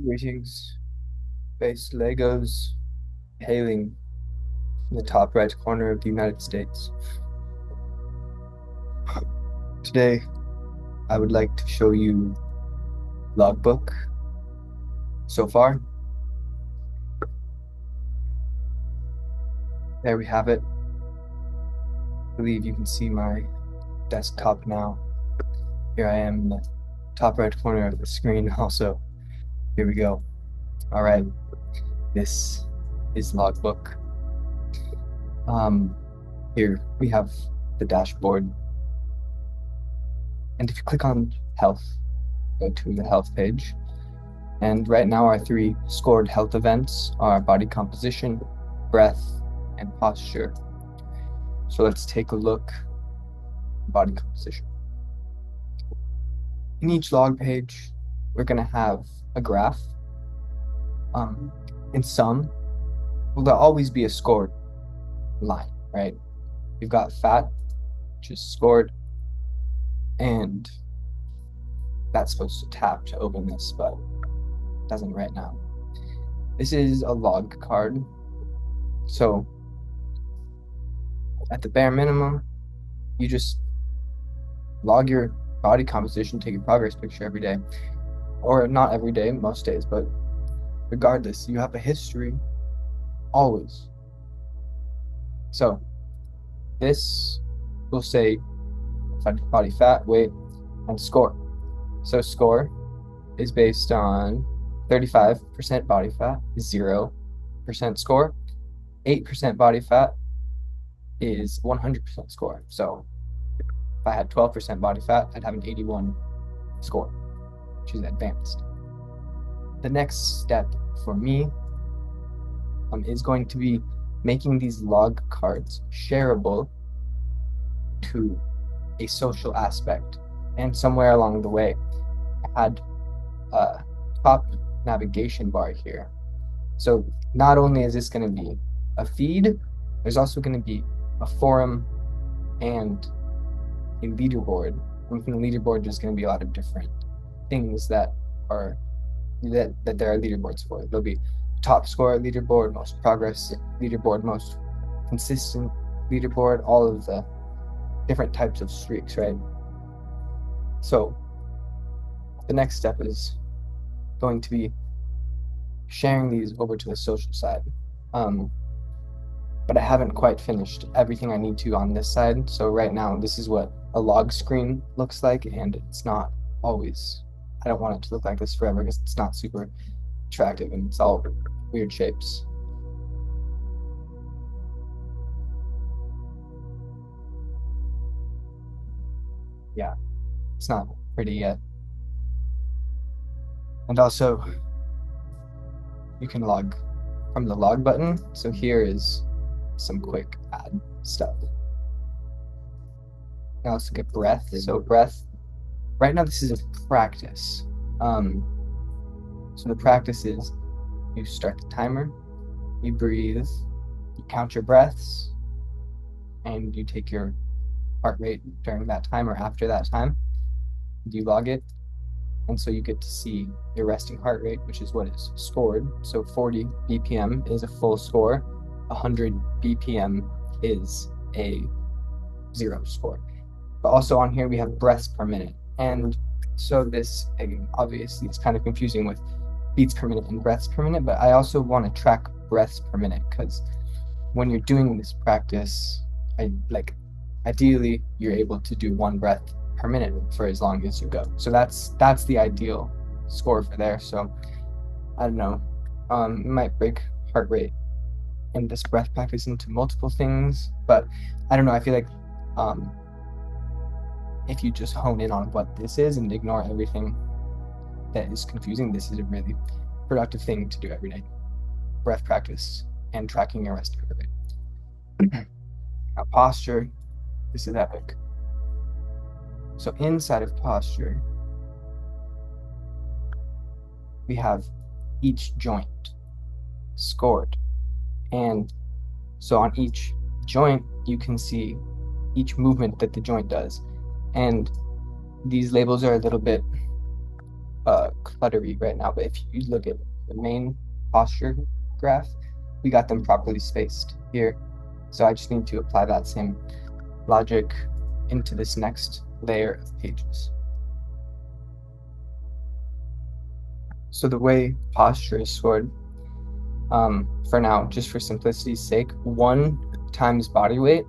Greetings, based Legos hailing in the top right corner of the United States. Today, I would like to show you Logbook so far. There we have it. I believe you can see my desktop now. Here I am in the top right corner of the screen also. Here we go. All right, this is Logbook. Here we have the dashboard. And if you click on health, go to the health page. And right now our three scored health events are body composition, breath, and posture. So let's take a look at body composition. In each log page, we're going to have a graph. In some, well, there'll always be a scored line, right? We've got fat, which is scored, and that's supposed to tap to open this, but it doesn't right now. This is a log card, so at the bare minimum, you just log your body composition, take your progress picture every day, or not every day, most days, but regardless, you have a history always. So this will say body fat, weight, and score. So score is based on 35% body fat is 0% score. 8% body fat is 100% score. So if I had 12% body fat, I'd have an 81 score, which is advanced. The next step for me is going to be making these log cards shareable to a social aspect. And somewhere along the way, I had a top navigation bar here. So not only is this going to be a feed, there's also going to be a forum and a leaderboard. And within the leaderboard, there's going to be a lot of different things that there are leaderboards for. There'll be top score leaderboard, most progress leaderboard, most consistent leaderboard, all of the different types of streaks, right? So the next step is going to be sharing these over to the social side. But I haven't quite finished everything I need to on this side. So right now, this is what a log screen looks like, and it's not always. I don't want it to look like this forever because it's not super attractive and it's all weird shapes. Yeah, it's not pretty yet. And also, you can log from the log button. So here is some quick add stuff. Now let's look at breath. So breath, right now this is a practice. So the practice is you start the timer, you breathe, you count your breaths, and you take your heart rate during that time or after that time. You log it, and so you get to see your resting heart rate, which is what is scored. So 40 BPM is a full score, 100 BPM is a 0 score. But also on here we have breaths per minute. And so this, obviously, it's kind of confusing with beats per minute and breaths per minute, but I also want to track breaths per minute because when you're doing this practice, ideally you're able to do 1 breath per minute for as long as you go. So that's the ideal score for there. So I don't know, it might break heart rate and this breath practice into multiple things, but I don't know. I feel like if you just hone in on what this is and ignore everything that is confusing, this is a really productive thing to do every day. Breath practice and tracking your resting heart rate. Now posture, this is epic. So inside of posture, we have each joint scored. And so on each joint, you can see each movement that the joint does. And these labels are a little bit cluttery right now, but if you look at the main posture graph, we got them properly spaced here. So I just need to apply that same logic into this next layer of pages. So the way posture is scored, for now, just for simplicity's sake, 1 times body weight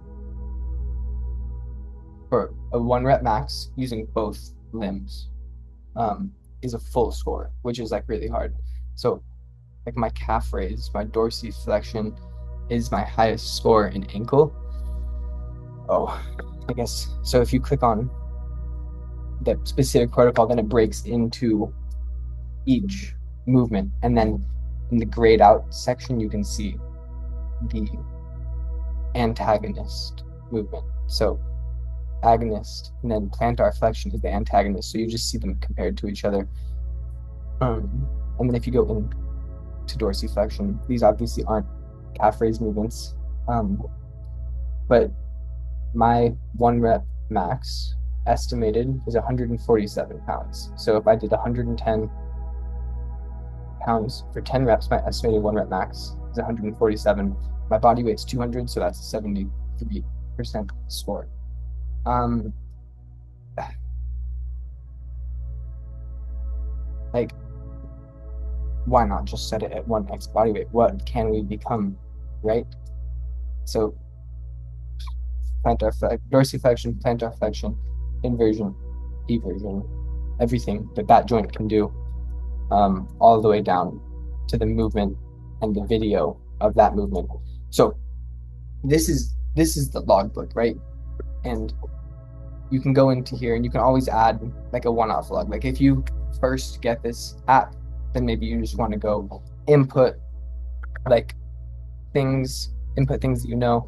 for a 1 rep max using both limbs is a full score, which is like really hard. So like my calf raise, my dorsiflexion is my highest score in ankle. Oh, I guess, so if you click on the specific protocol, then it breaks into each movement. And then in the grayed out section, you can see the antagonist movement. So agonist and then plantar flexion is the antagonist. So you just see them compared to each other. And then if you go into dorsiflexion, these obviously aren't calf raise movements. But my 1 rep max estimated is 147 pounds. So if I did 110 pounds for 10 reps, my estimated 1 rep max is 147. My body weight's 200, so that's a 73% score. Like, why not just set it at 1x body weight? What can we become, right? So plantar dorsiflexion, plantar flexion, inversion, eversion, everything that joint can do, all the way down to the movement and the video of that movement. So this is the logbook, right? And you can go into here and you can always add like a one-off log. Like if you first get this app, then maybe you just want to go input like input things that you know.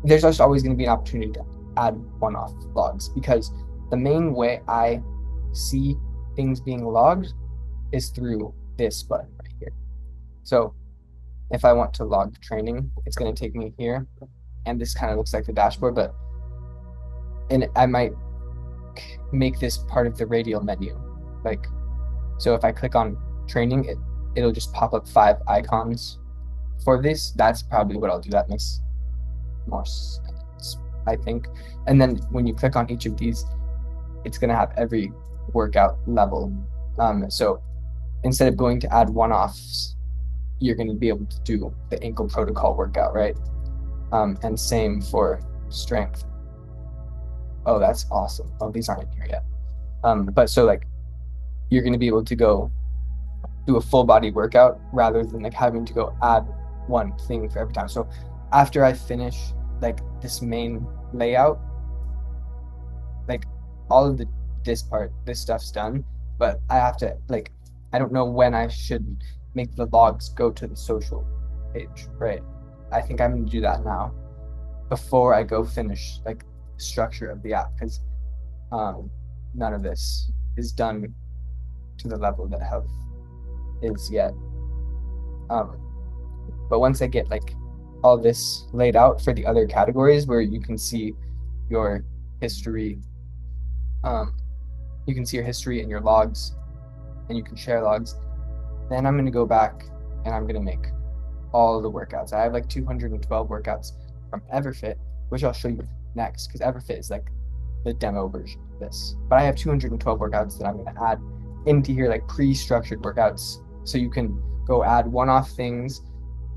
There's just always going to be an opportunity to add one-off logs, because the main way I see things being logged is through this button right here. So if I want to log training, it's going to take me here, and this kind of looks like the dashboard, and I might make this part of the radial menu. Like, so if I click on training, it'll just pop up 5 icons for this. That's probably what I'll do. That makes more sense, I think. And then when you click on each of these, it's going to have every workout level. So instead of going to add one-offs, you're going to be able to do the ankle protocol workout, right? And same for strength. Oh, that's awesome. Oh, these aren't in here yet. But so like you're going to be able to go do a full body workout rather than like having to go add one thing for every time. So after I finish like this main layout, like all of this stuff's done, but I have to like, I don't know when I should make the logs go to the social page, right? I think I'm going to do that now before I go finish like the structure of the app, because none of this is done to the level that health is yet. But once I get like all this laid out for the other categories where you can see your history, you can see your history and your logs, and you can share logs, then I'm going to go back and I'm going to make all the workouts. I have like 212 workouts from Everfit, which I'll show you next, because Everfit is like the demo version of this. But I have 212 workouts that I'm going to add into here, like pre-structured workouts. So you can go add one-off things.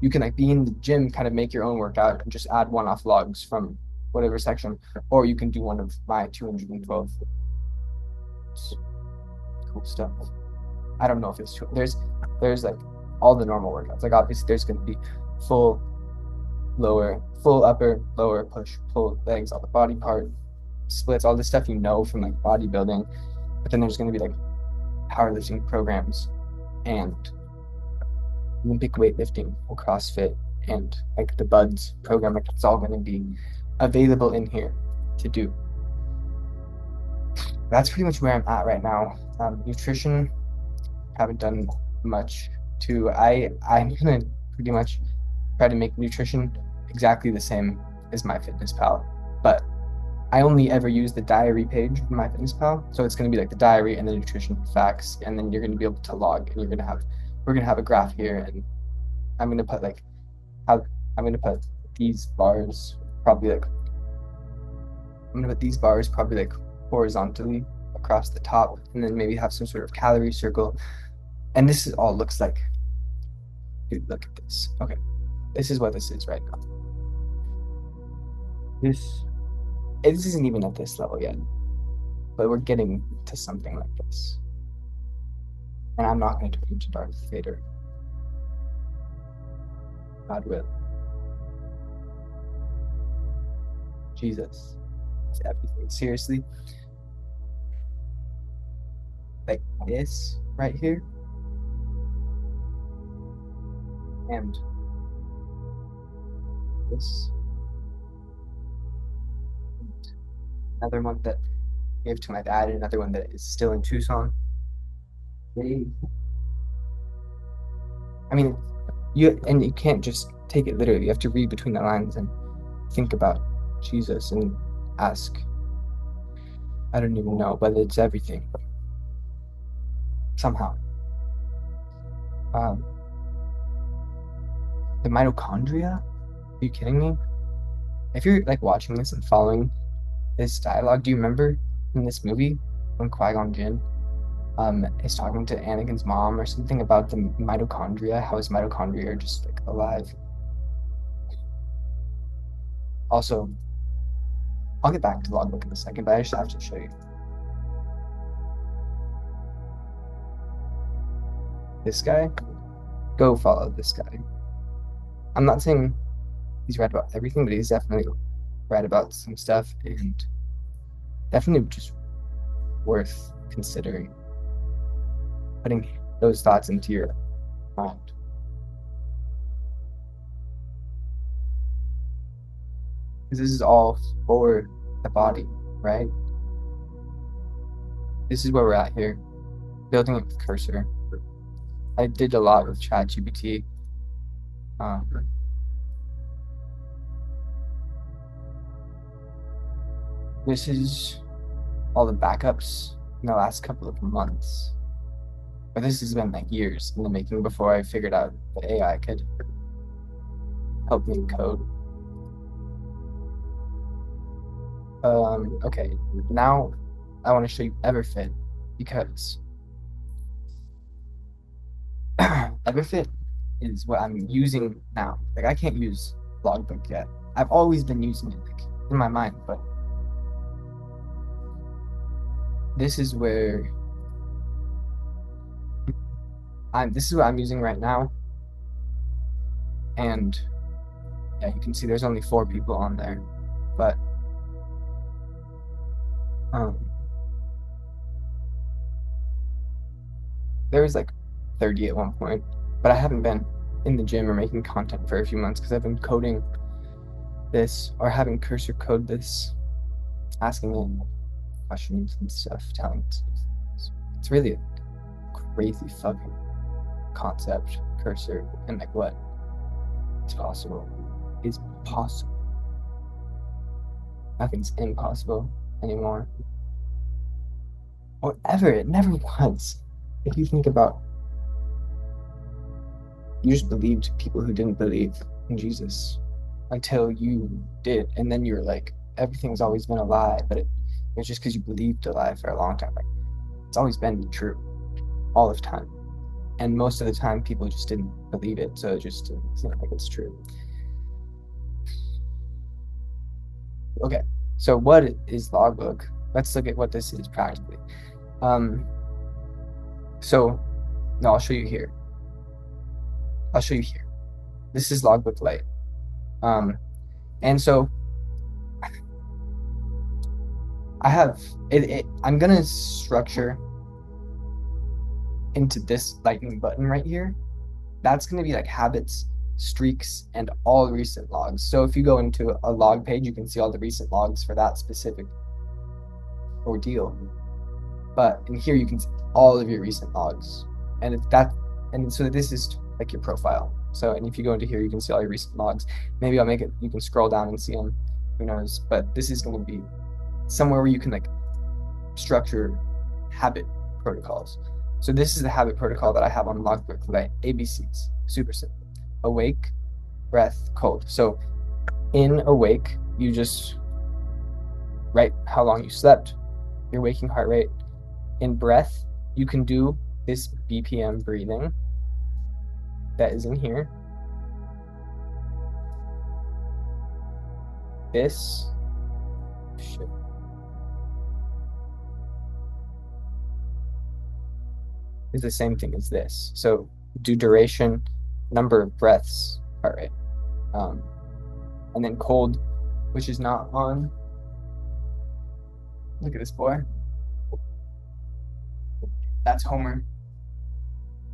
You can like be in the gym, kind of make your own workout and just add one-off logs from whatever section, or you can do one of my 212. Cool stuff. I don't know if it's true. There's like all the normal workouts. Like obviously there's going to be full upper, lower, push, pull, legs, all the body part, splits, all this stuff you know from like bodybuilding. But then there's going to be like powerlifting programs and Olympic weightlifting, CrossFit, and like the Buds program. Like it's all going to be available in here to do. That's pretty much where I'm at right now. Nutrition, haven't done much to. I'm gonna pretty much try to make nutrition exactly the same as MyFitnessPal, but I only ever use the diary page in MyFitnessPal, so it's going to be like the diary and the nutrition facts, and then you're going to be able to log, and we're going to have a graph here, and I'm going to put like how I'm going to put these bars probably like I'm going to put these bars probably like horizontally across the top, and then maybe have some sort of calorie circle, and this is all looks like. Dude, look at this. Okay, this is what this is right now. This isn't even at this level yet, but we're getting to something like this. And I'm not going to turn into Darth Vader. God will. Jesus. It's everything. Seriously. Like this right here. And this. Another one that I gave to my dad, and another one that is still in Tucson. I mean, you can't just take it literally. You have to read between the lines and think about Jesus and ask. I don't even know, but it's everything somehow. The mitochondria? Are you kidding me? If you're like watching this and following this dialogue, do you remember in this movie when Qui-Gon Jinn is talking to Anakin's mom or something about the mitochondria, how his mitochondria are just like alive? Also, I'll get back to Logbook in a second, but I just have to show you. This guy, go follow this guy. I'm not saying he's right about everything, but he's definitely right about some stuff, and definitely just worth considering putting those thoughts into your mind. Because this is all for the body, right? This is where we're at here, building it with Cursor. I did a lot with ChatGPT. This is all the backups in the last couple of months. But this has been like years in the making before I figured out that AI could help me code. Okay, now I want to show you Everfit because Everfit is what I'm using now. Like I can't use Logbook yet. I've always been using it like in my mind, but this is where this is what I'm using right now. And yeah, you can see there's only 4 people on there, but there was like 30 at one point, but I haven't been in the gym or making content for a few months because I've been coding this or having Cursor code this, asking it questions and stuff, telling it. It's really a crazy fucking concept, Cursor, and like what is possible is possible. Nothing's impossible anymore. Or ever, it never was. If you think about, you just believed people who didn't believe in Jesus until you did, and then you were like, everything's always been a lie, but it's just because you believed a lie for a long time. Like, it's always been true, all of time, and most of the time people just didn't believe it, so it just didn't seem like it's true. Okay, so what is Logbook? Let's look at what this is practically. So, no, I'll show you here. This is Logbook Lite. And so I have it. I'm gonna structure into this lightning button right here. That's gonna be like habits, streaks, and all recent logs. So if you go into a log page, you can see all the recent logs for that specific ordeal. But in here you can see all of your recent logs, and so this is like your profile. So, and if you go into here, you can see all your recent logs. Maybe I'll make it, you can scroll down and see them, who knows, but this is going to be somewhere where you can like structure habit protocols. So this is the habit protocol that I have on Logbook Lite. ABCs, super simple. Awake, breath, cold. So in awake, you just write how long you slept, your waking heart rate. In breath, you can do this BPM breathing that is in here. This shit. Is the same thing as this. So do duration, number of breaths, heart rate. And then cold, which is not on. Look at this boy. That's Homer.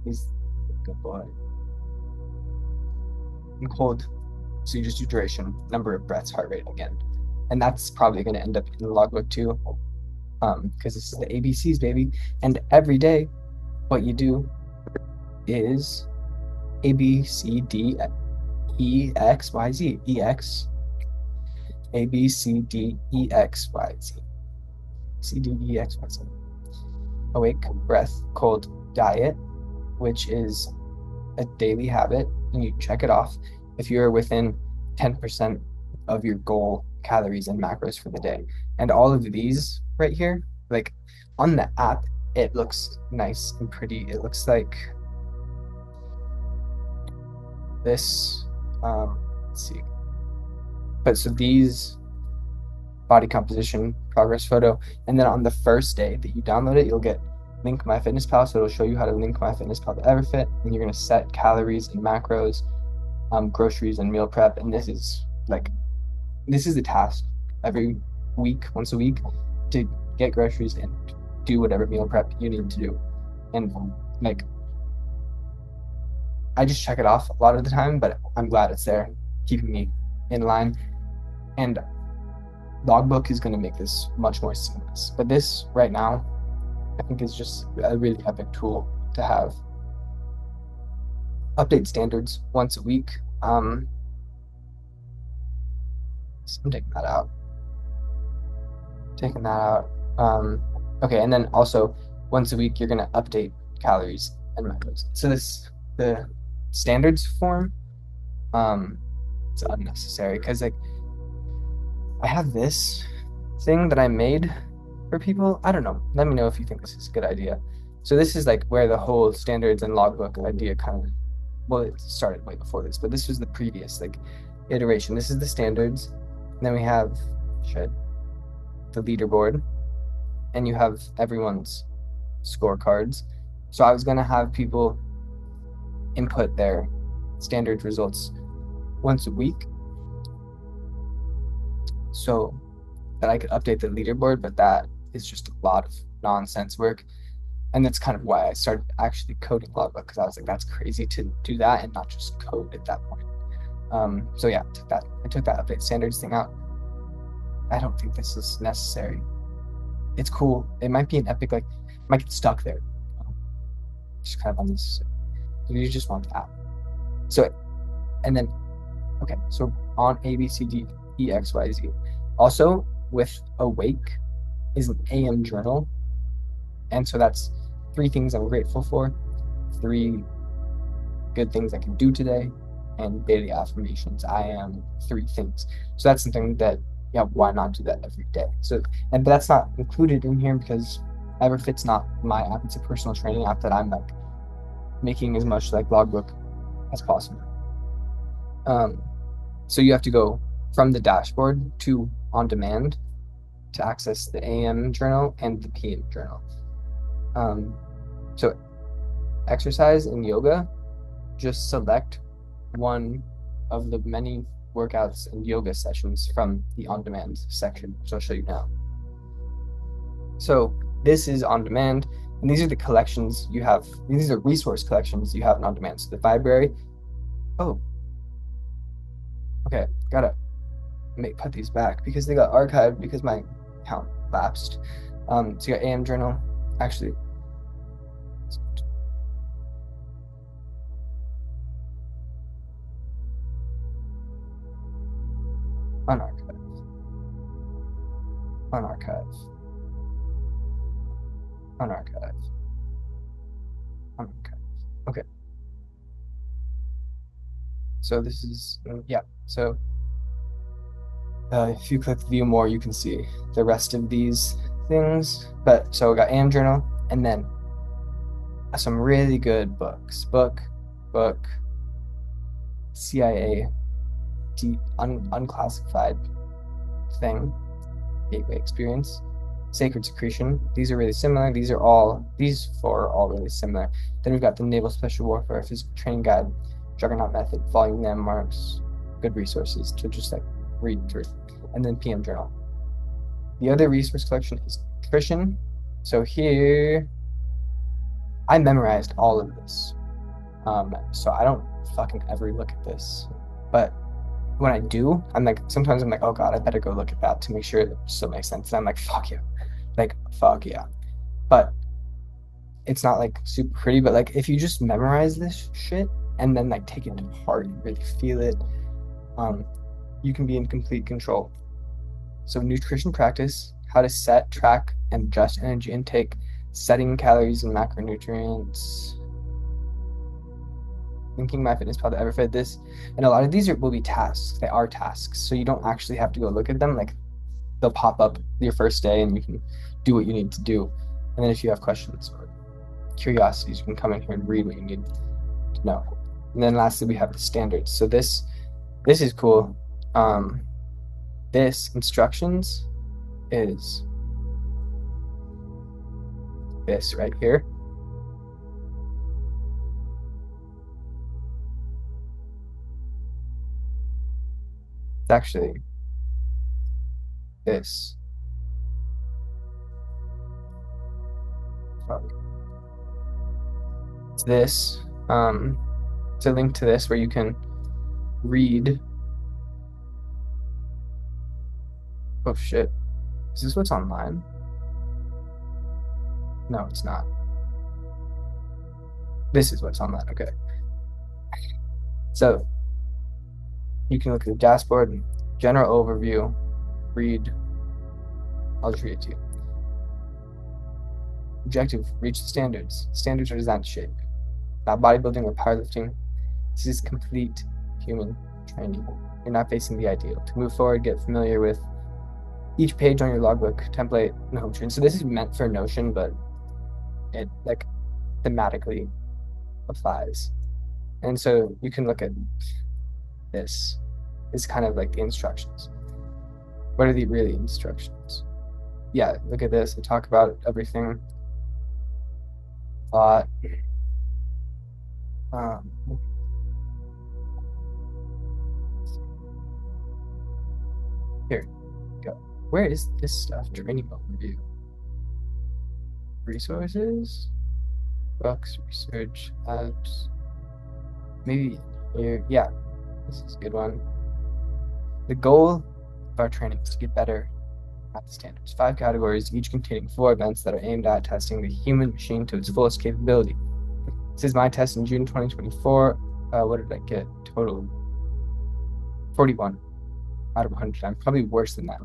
He's a good boy. And cold, so you just do duration, number of breaths, heart rate again. And that's probably going to end up in the logbook too, because this is the ABCs, baby. And every day, what you do is A, B, C, D, E, X, Y, Z. E, X, A, B, C, D, E, X, Y, Z. C, D, E, X, Y, Z. Awake, breath, cold, diet, which is a daily habit, and you check it off if you're within 10% of your goal calories and macros for the day. And all of these right here, like on the app, it looks nice and pretty. It looks like this. Let's see. But so these body composition progress photo, and then on the first day that you download it, you'll get Link MyFitnessPal, so it'll show you how to link MyFitnessPal to Everfit, and you're going to set calories and macros, groceries and meal prep. And this is the task every week, once a week, to get groceries and do whatever meal prep you need to do. And like, I just check it off a lot of the time, but I'm glad it's there, keeping me in line. And Logbook is going to make this much more seamless. But this right now, I think is just a really epic tool to have. Update standards once a week. So I'm taking that out. Okay, and then also once a week, you're going to update calories and macros. So the standards form, it's unnecessary because like I have this thing that I made for people. I don't know. Let me know if you think this is a good idea. So this is like where the whole standards and logbook idea kind of, well, it started way before this, but this was the previous like iteration. This is the standards. And then we have the leaderboard, and you have everyone's scorecards. So I was going to have people input their standard results once a week so that I could update the leaderboard, but that is just a lot of nonsense work. And that's kind of why I started actually coding Logbook, because I was like, that's crazy to do that and not just code at that point. So yeah, I took that update standards thing out. I don't think this is necessary. It's cool. It might be an epic, like, might get stuck there. Just kind of unnecessary. So you just want the app. So, and then, okay, so on A, B, C, D, E, X, Y, Z. Also, with Awake is an AM journal. And so that's 3 things I'm grateful for, 3 good things I can do today, and daily affirmations. I am 3 things. So that's something that, yeah, why not do that every day? So, but that's not included in here because Everfit's not my app. It's a personal training app that I'm like making as much like Logbook as possible. So you have to go from the dashboard to on demand to access the AM journal and the PM journal. So exercise and yoga, just select one of the many workouts and yoga sessions from the on-demand section, which I'll show you now. So this is on demand, and these are the collections you have. These are resource collections you have in on demand. So the library. Oh, okay, gotta put these back because they got archived because my account lapsed. So you got AM journal. Actually, unarchived. unarchive, unarchive, unarchive. Okay. So this is, yeah. So if you click view more, you can see the rest of these things. But so we got AM Journal, and then some really good books. Book, CIA, unclassified thing, Gateway Experience, Sacred Secretion. These are really similar. These four are all really similar. Then we've got the Naval Special Warfare Physical Training Guide, Juggernaut Method, Volume Landmarks, good resources to just like read through. And then PM Journal. The other resource collection is Nutrition. So here, I memorized all of this. So I don't fucking ever look at this. But when I do, sometimes I'm like, oh God, I better go look at that to make sure it still makes sense. And I'm like, fuck yeah. Like, fuck yeah. But it's not like super pretty, but like if you just memorize this shit and then like take it to heart and really feel it, you can be in complete control. So nutrition practice, how to set, track, and adjust energy intake, setting calories and macronutrients, linking MyFitnessPal to Everfit. This, and a lot of these will be tasks. They are tasks, so you don't actually have to go look at them. Like they'll pop up your first day, and you can do what you need to do. And then if you have questions or curiosities, you can come in here and read what you need to know. And then lastly, we have the standards. So this is cool. This instructions is this right here. It's actually this. It's this. It's a link to this where you can read. Oh shit. Is this what's online? No, it's not. This is what's online. Okay. So you can look at the dashboard, general overview, read. I'll just read it to you. Objective, reach the standards. Standards are designed to shape. Not bodybuilding or powerlifting. This is complete human training. You're not facing the ideal. To move forward, get familiar with each page on your logbook template and home screen. So this is meant for Notion, but it like thematically applies. And so you can look at this. It's kind of like the instructions. What are the really instructions? Yeah, look at this. They talk about everything. A lot. Here, go. Where is this stuff? Training overview. Resources, books, research, apps. Maybe here. Yeah, this is a good one. The goal of our training is to get better at the standards. 5 categories, each containing 4 events that are aimed at testing the human machine to its fullest capability. This is my test in June 2024. What did I get? Total 41 out of 100. I'm probably worse than that.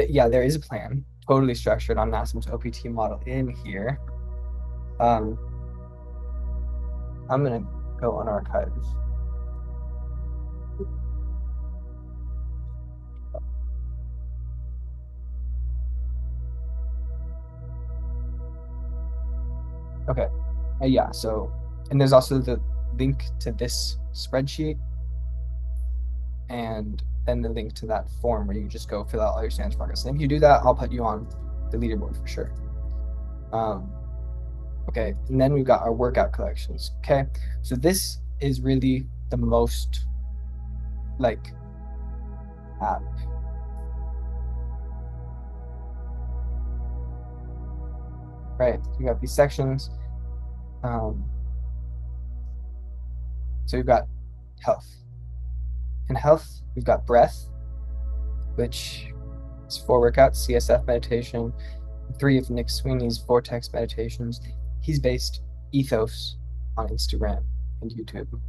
Yeah, there is a plan, totally structured on NASM's OPT model in here. I'm gonna go on archives. Okay. Yeah, so, and there's also the link to this spreadsheet and then the link to that form where you just go fill out all your standards progress. And if you do that, I'll put you on the leaderboard for sure. Okay, and then we've got our workout collections. Okay, so this is really the most like app. Right, so you got these sections. So we've got health. In health, we've got breath, which is 4 workouts, CSF meditation, 3 of Nick Sweeney's Vortex meditations. He's based Ethos on Instagram and YouTube.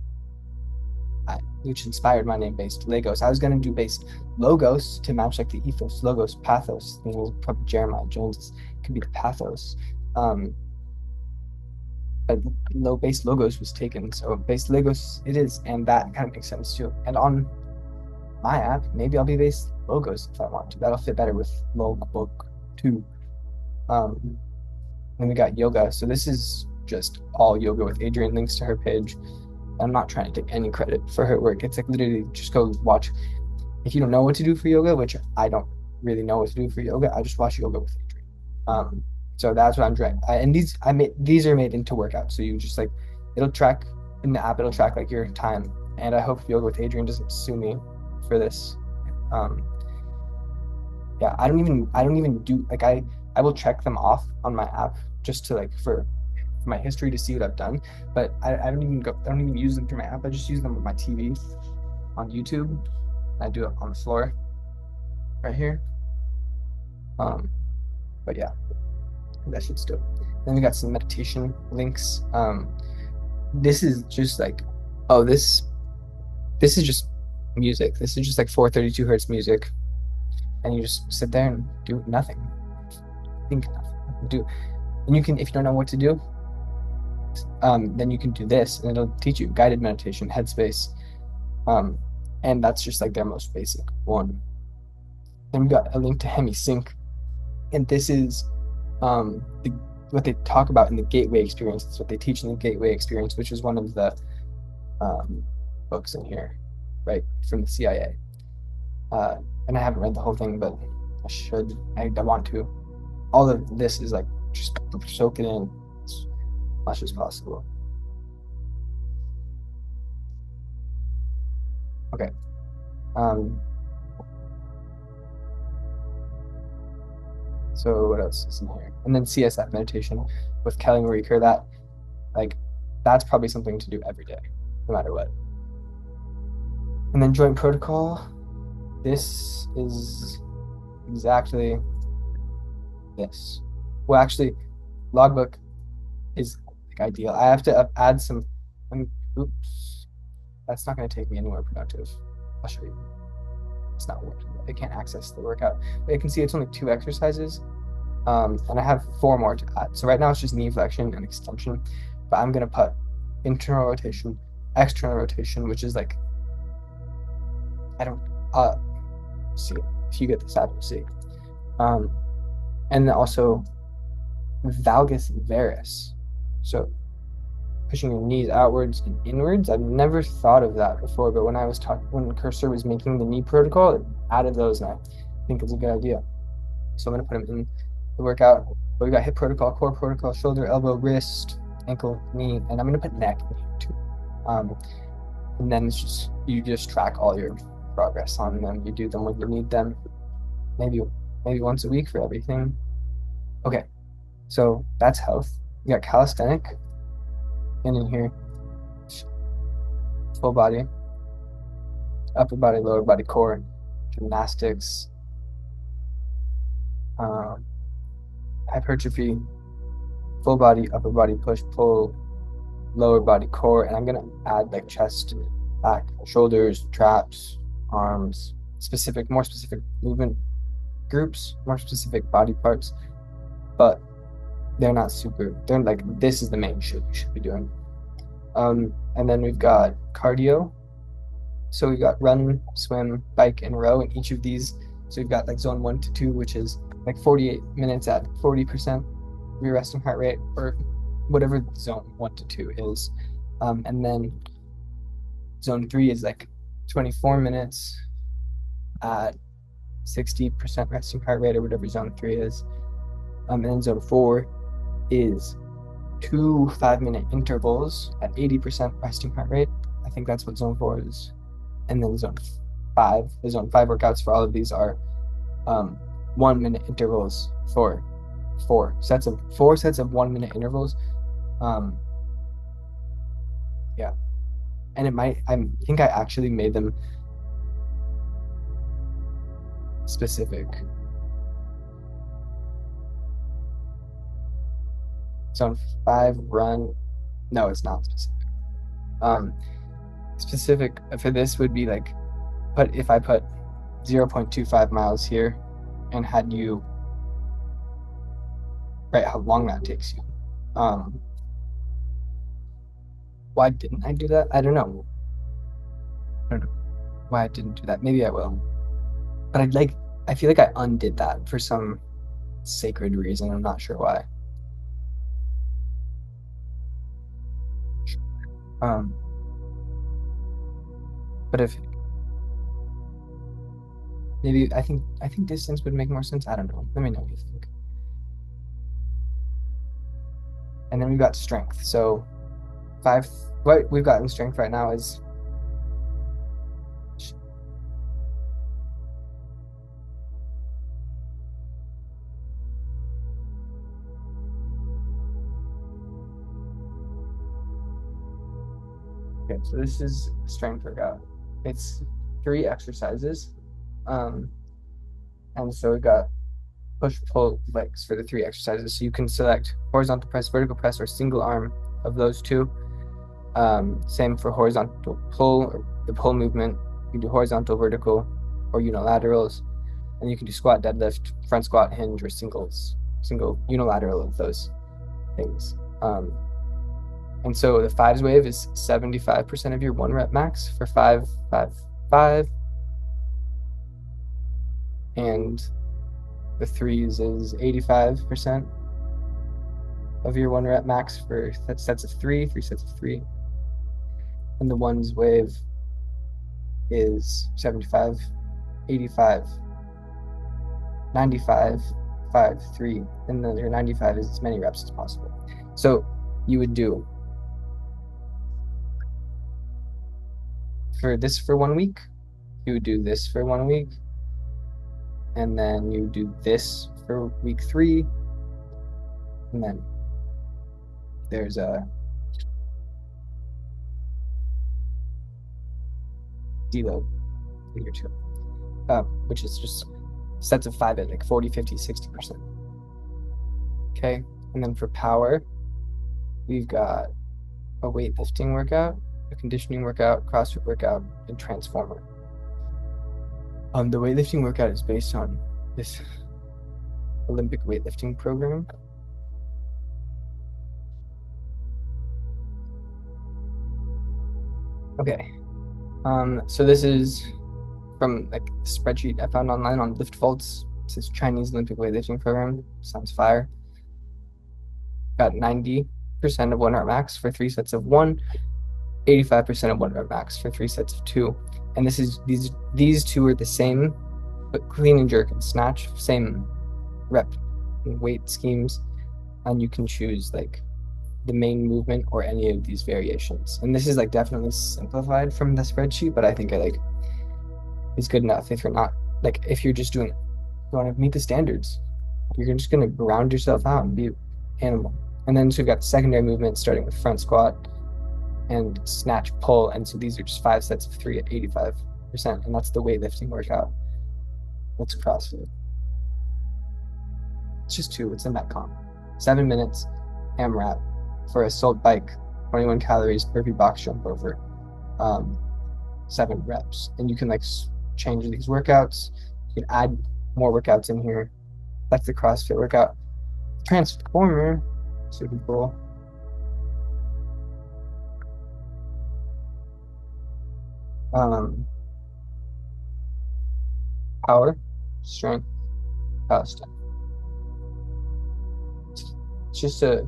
which inspired my name based Lagos. I was gonna do based logos to match like the ethos, logos, pathos. You know, probably Jeremiah Jones's could be the pathos. But no base logos was taken, so base logos it is, and that kind of makes sense too. And on my app, maybe I'll be base logos if I want to. That'll fit better with Logbook 2. Then we got yoga. So this is just all yoga with Adrienne, links to her page. I'm not trying to take any credit for her work. It's like literally just go watch. If you don't know what to do for yoga, which I don't really know what to do for yoga, I just watch yoga with Adrienne. So that's what I'm trying. And these are made into workouts. So you just like it'll track in the app. It'll track like your time. And I hope yoga with Adrienne doesn't sue me for this. Yeah, I don't even do like I will check them off on my app just to like for my history to see what I've done. But I don't even use them through my app. I just use them with my TV on YouTube. I do it on the floor right here. But yeah, that should still. Then we got some meditation links. This is just like, oh, this is just music. This is just like 432 hertz music, and you just sit there and do nothing, think nothing, and you can, if you don't know what to do, then you can do this, and it'll teach you guided meditation, Headspace, and that's just like their most basic one. Then we got a link to HemiSync, and this is what they talk about in the Gateway Experience. It's what they teach in the Gateway Experience, which is one of the books in here, right, from the CIA. And I haven't read the whole thing, but I should. I want to. All of this is like just soak it in as much as possible. Okay. So what else is in here? And then CSF meditation with Kelly Marie Kerr. That's probably something to do every day, no matter what. And then joint protocol. This is exactly this. Well, actually, Logbook is like ideal. I have to add some. Oops, that's not going to take me anywhere productive. I'll show you. It's not working. I can't access the workout. But you can see it's only 2 exercises, and I have 4 more to add. So right now it's just knee flexion and extension, but I'm going to put internal rotation, external rotation, which is like, I don't see if you get this app, you'll see. And then also valgus varus. So pushing your knees outwards and inwards. I've never thought of that before, but when Cursor was making the knee protocol, it added those, and I think it's a good idea. So I'm gonna put them in the workout. But we got hip protocol, core protocol, shoulder, elbow, wrist, ankle, knee, and I'm gonna put neck in here too. And then it's just you just track all your progress on them. You do them when you need them. Maybe once a week for everything. Okay, so that's health. You got calisthenic, and in here, full body, upper body, lower body, core, gymnastics, hypertrophy, full body, upper body, push, pull, lower body, core, and I'm gonna add like chest, back, shoulders, traps, arms, more specific movement groups, more specific body parts, but they're like, this is the main shit you should be doing. And then we've got cardio. So we've got run, swim, bike, and row in each of these. So we've got like zone 1 to 2, which is like 48 minutes at 40% of your resting heart rate, or whatever zone 1 to 2 is. And then zone 3 is like 24 minutes at 60% resting heart rate, or whatever zone 3 is. And then zone 4 is 2 5-minute intervals at 80% resting heart rate. I think that's what zone 4 is. And then zone 5 workouts for all of these are 1-minute intervals for 4 sets of 1-minute intervals. Yeah, and I think I actually made them specific. Zone 5 run. No, it's not specific. specific for this would be like, if I put 0.25 miles here and had you write how long that takes you. Why didn't I do that? I don't know. I don't know why I didn't do that. Maybe I will. But I feel like I undid that for some sacred reason. I'm not sure why. Um, but if maybe I think distance would make more sense. I don't know. Let me know what you think. And then we've got strength. So what we've got in strength right now is okay, so this is strength workout. It's 3 exercises. And so we've got push pull legs for the 3 exercises. So you can select horizontal press, vertical press, or single arm of those 2. Same for horizontal pull, or the pull movement. You can do horizontal, vertical, or unilaterals. And you can do squat, deadlift, front squat, hinge, or single unilateral of those things. And so the 5s wave is 75% of your 1 rep max for 5, 5, 5. And the 3s is 85% of your 1 rep max for sets of 3 sets of 3. And the 1s wave is 75, 85, 95, 5, 3. And then your 95 is as many reps as possible. So you would do for this for 1 week, you would do this for 1 week, and then you do this for week 3, and then there's a deload in here too, which is just sets of 5 at like 40, 50, 60%. Okay, and then for power, we've got a weightlifting workout, a conditioning workout, CrossFit workout, and transformer. The weightlifting workout is based on this Olympic weightlifting program. Okay, so this is from like a spreadsheet I found online on Lift Vaults. It says Chinese Olympic weightlifting program. Sounds fire. Got 90% of 1 rep max for 3 sets of 1, 85% of 1 rep max for 3 sets of 2. And this is these 2 are the same, but clean and jerk and snatch, same rep and weight schemes, and you can choose like the main movement or any of these variations. And this is like definitely simplified from the spreadsheet, but I think it's good enough if you're not like if you're just doing you want to meet the standards, you're just gonna ground yourself out and be an animal. And then so we've got secondary movements starting with front squat and snatch pull, and so these are just 5 sets of 3 at 85%, and that's the weightlifting workout. That's CrossFit. It's just 2. It's a Metcon. 7 minutes, AMRAP for assault bike, 21 calories per box jump over, 7 reps. And you can like change these workouts. You can add more workouts in here. That's the CrossFit workout. Transformer, super cool. Power, strength, power strength. It's just a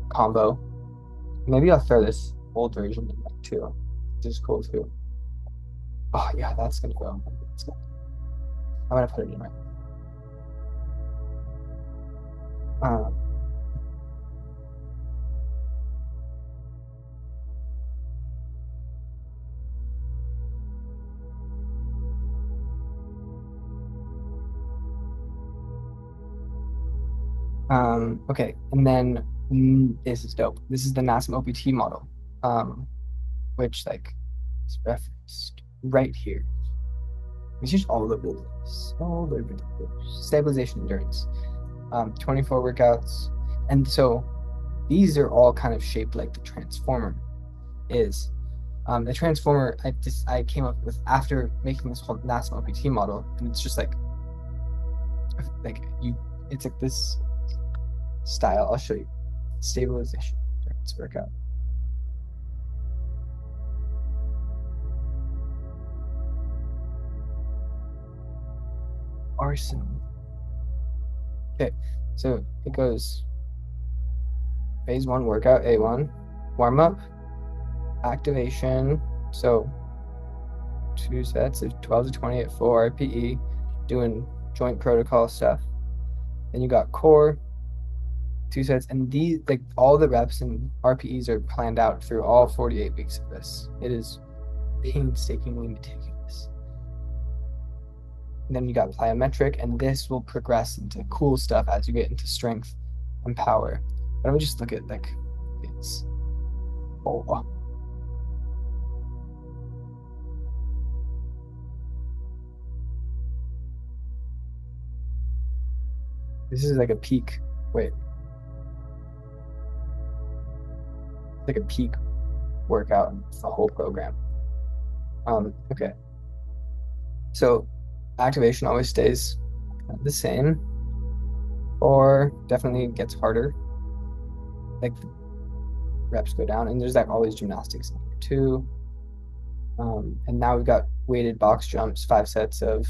combo. Maybe I'll throw this old version in there too. This is cool too. Oh yeah, that's gonna go. I'm gonna put it in right. Okay, and then this is dope. This is the NASM OPT model, which like is referenced right here. It's just all over the place, all over the place. Stabilization, endurance, 24 workouts, and so these are all kind of shaped like the transformer is. The transformer I came up with after making this whole NASA OPT model, and it's just like you, it's like this style. I'll show you stabilization. Let's work out. Arsenal. Okay, so it goes phase 1 workout, A1, warm up, activation. So 2 sets of 12 to 20 at 4 RPE, doing joint protocol stuff. Then you got core, 2 sets, and these, like, all the reps and RPEs are planned out through all 48 weeks of this. It is painstakingly meticulous. And then you got plyometric, and this will progress into cool stuff as you get into strength and power. But let me just look at like this. Oh. This is like a peak. Wait. Like a peak workout. It's the whole program. Okay. So activation always stays the same, or definitely gets harder. Like the reps go down, and there's like always gymnastics in here too. And now we've got weighted box jumps, 5 sets of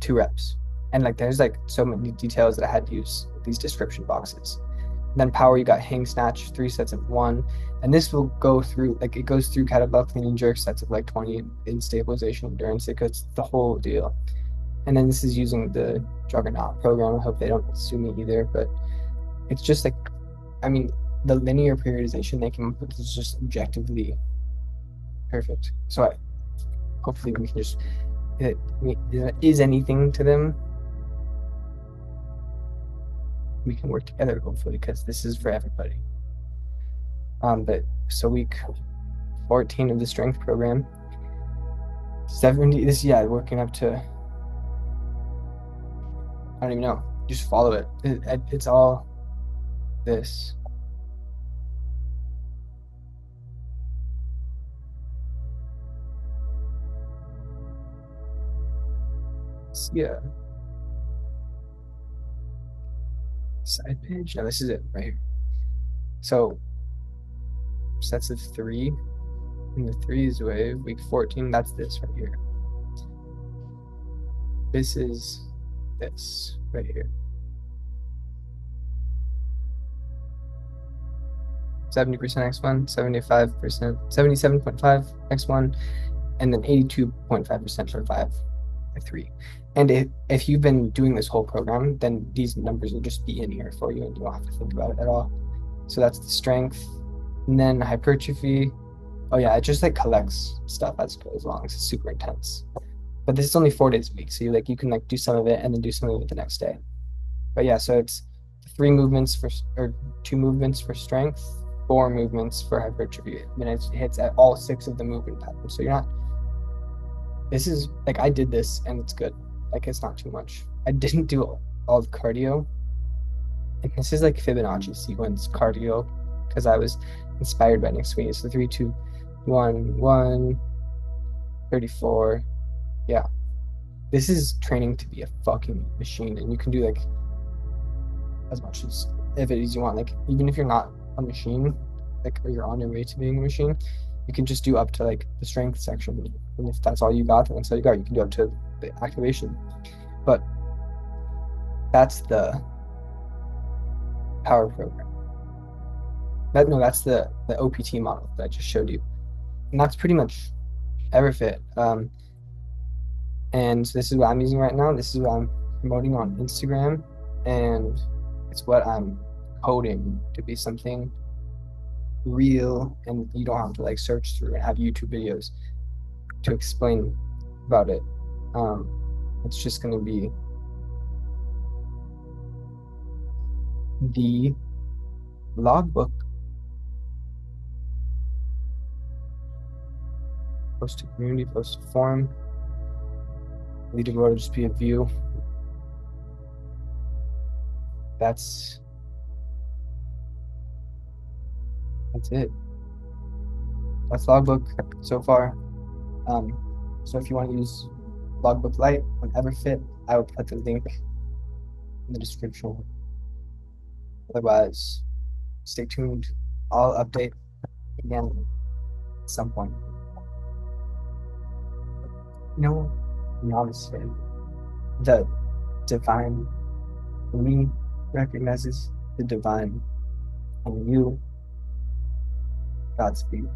2 reps. And like there's like so many details that I had to use these description boxes. And then power, you got hang snatch, 3 sets of 1. And this will go through, like it goes through kettlebell clean and jerk sets of like 20 in stabilization endurance. It goes the whole deal. And then this is using the Juggernaut program. I hope they don't sue me either, but it's just like, I mean, the linear periodization they came up with is just objectively perfect. So hopefully we can just, if it is anything to them, we can work together hopefully, because this is for everybody. But so week 14 of the strength program, 70, this, yeah, working up to, I don't even know, just follow it. It's all this. Yeah. Side page. No, this is it right here. So sets of 3 in the 3s wave, week 14, that's this right here. This is this right here. 70% X1, 75%, 77.5 X1, and then 82.5% for 5 by 3. And if you've been doing this whole program, then these numbers will just be in here for you and you don't have to think about it at all. So that's the strength. And then hypertrophy. Oh yeah, it just like collects stuff as it goes along. It's super intense. But this is only 4 days a week. So you can like do some of it and then do some of it the next day. But yeah, so it's 3 movements for, or 2 movements for strength, 4 movements for hypertrophy. I mean, it hits at all 6 of the movement patterns. So you're not, this is like, I did this and it's good. Like it's not too much. I didn't do all the cardio. And this is like Fibonacci sequence cardio because I was inspired by Nick Sweeney. So 3, 2, 1, 1, 34. Yeah. This is training to be a fucking machine. And you can do like as much as you want. Like even if you're not a machine, like, or you're on your way to being a machine, you can just do up to like the strength section. And if that's all you got, then that's all you got. You can do up to the activation. But that's the power program. That's the OPT model that I just showed you. And that's pretty much Everfit. And this is what I'm using right now. This is what I'm promoting on Instagram. And it's what I'm coding to be something real, and you don't have to like search through and have YouTube videos to explain about it. It's just going to be the logbook. Post to community, post to forum. Leaderboard will just be a view. That's it. That's Logbook so far. Um, so if you want to use Logbook Lite on Everfit, I will put the link in the description. Otherwise, stay tuned. I'll update again at some point. You know, novice faith, the divine, me recognizes the divine, and you, Godspeed.